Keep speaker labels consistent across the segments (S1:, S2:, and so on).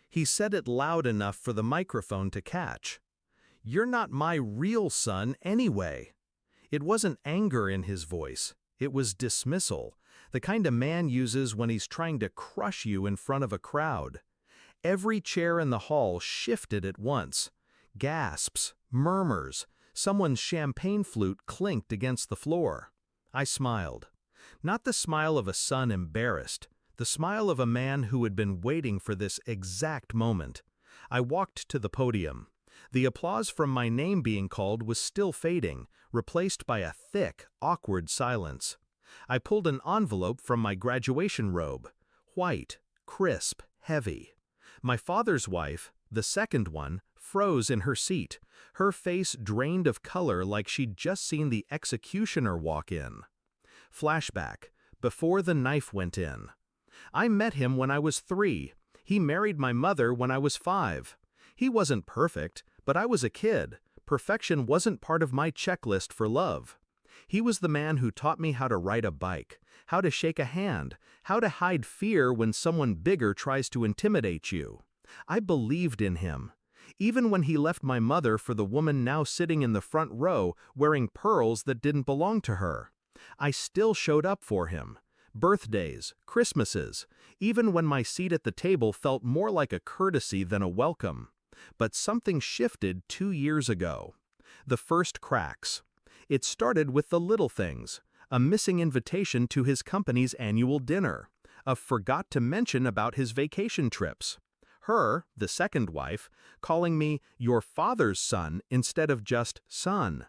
S1: He said it loud enough for the microphone to catch. "You're not my real son anyway." It wasn't anger in his voice. It was dismissal, the kind a man uses when he's trying to crush you in front of a crowd. Every chair in the hall shifted at once. Gasps, murmurs, someone's champagne flute clinked against the floor. I smiled. Not the smile of a son embarrassed, the smile of a man who had been waiting for this exact moment. I walked to the podium. The applause from my name being called was still fading, replaced by a thick, awkward silence. I pulled an envelope from my graduation robe. White, crisp, heavy. My father's wife, the second one, froze in her seat, her face drained of color like she'd just seen the executioner walk in. Flashback, before the knife went in. I met him when I was 3. He married my mother when I was 5. He wasn't perfect, but I was a kid. Perfection wasn't part of my checklist for love. He was the man who taught me how to ride a bike, how to shake a hand, how to hide fear when someone bigger tries to intimidate you. I believed in him. Even when he left my mother for the woman now sitting in the front row wearing pearls that didn't belong to her. I still showed up for him. Birthdays, Christmases, even when my seat at the table felt more like a courtesy than a welcome. But something shifted 2 years ago. The first cracks. It started with the little things. A missing invitation to his company's annual dinner. A forgot to mention about his vacation trips. Her, the second wife, calling me your father's son instead of just son.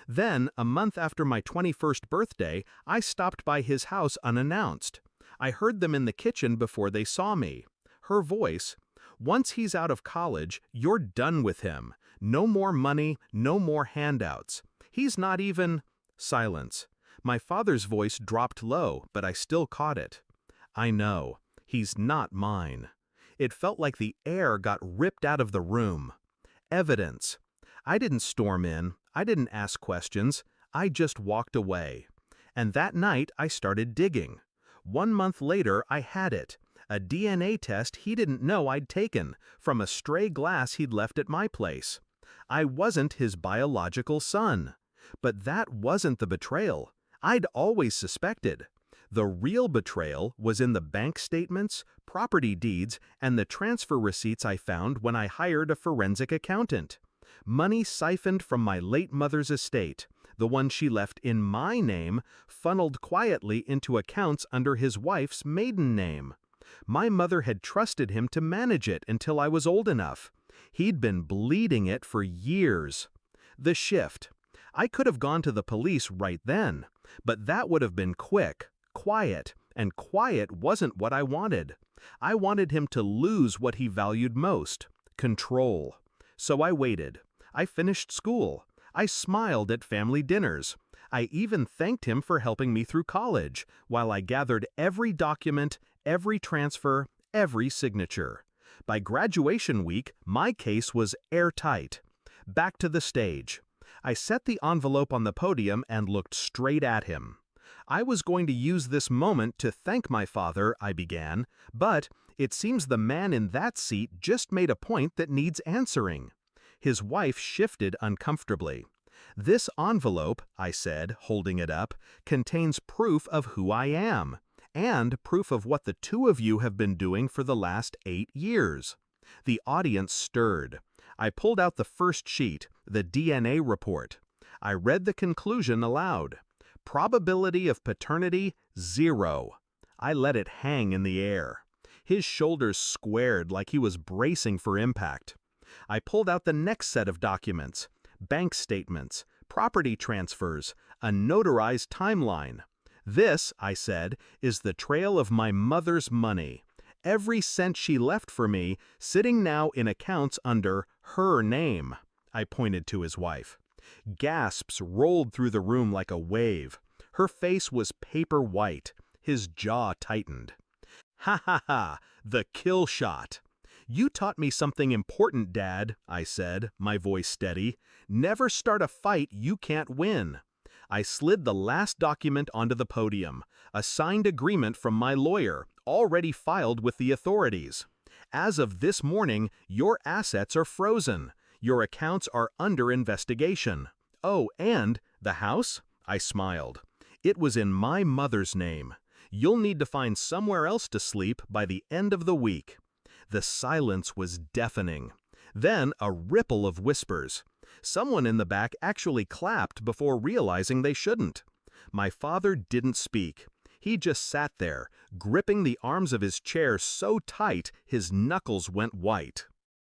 S1: Then, a month after my 21st birthday, I stopped by his house unannounced. I heard them in the kitchen before they saw me. Her voice, "Once he's out of college, you're done with him. No more money, no more handouts. He's not even—" Silence. My father's voice dropped low, but I still caught it. "I know. He's not mine." It felt like the air got ripped out of the room. Evidence. I didn't storm in. I didn't ask questions. I just walked away. And that night, I started digging. 1 month later, I had it. A DNA test he didn't know I'd taken, from a stray glass he'd left at my place. I wasn't his biological son. But that wasn't the betrayal. I'd always suspected. The real betrayal was in the bank statements, property deeds, and the transfer receipts I found when I hired a forensic accountant. Money siphoned from my late mother's estate, the one she left in my name, funneled quietly into accounts under his wife's maiden name. My mother had trusted him to manage it until I was old enough. He'd been bleeding it for years. The shift. I could have gone to the police right then, but that would have been quick, quiet, and quiet wasn't what I wanted. I wanted him to lose what he valued most, control. So I waited. I finished school. I smiled at family dinners. I even thanked him for helping me through college, while I gathered every document, every transfer, every signature. By graduation week, my case was airtight. Back to the stage. I set the envelope on the podium and looked straight at him. I was going to use this moment to thank my father, I began, but it seems the man in that seat just made a point that needs answering. His wife shifted uncomfortably. "This envelope," I said, holding it up, "contains proof of who I am, and proof of what the two of you have been doing for the last 8 years. The audience stirred. I pulled out the first sheet, the DNA report. I read the conclusion aloud. Probability of paternity, 0. I let it hang in the air. His shoulders squared like he was bracing for impact. I pulled out the next set of documents, bank statements, property transfers, a notarized timeline. "This," I said, "is the trail of my mother's money. Every cent she left for me, sitting now in accounts under her name." I pointed to his wife. Gasps rolled through the room like a wave. Her face was paper white. His jaw tightened. "Ha ha ha, the kill shot." "You taught me something important, Dad," I said, my voice steady. "Never start a fight you can't win." I slid the last document onto the podium, a signed agreement from my lawyer, already filed with the authorities. As of this morning, your assets are frozen. Your accounts are under investigation. Oh, and the house? I smiled. It was in my mother's name. You'll need to find somewhere else to sleep by the end of the week." The silence was deafening. Then a ripple of whispers. Someone in the back actually clapped before realizing they shouldn't. My father didn't speak. He just sat there, gripping the arms of his chair so tight his knuckles went white.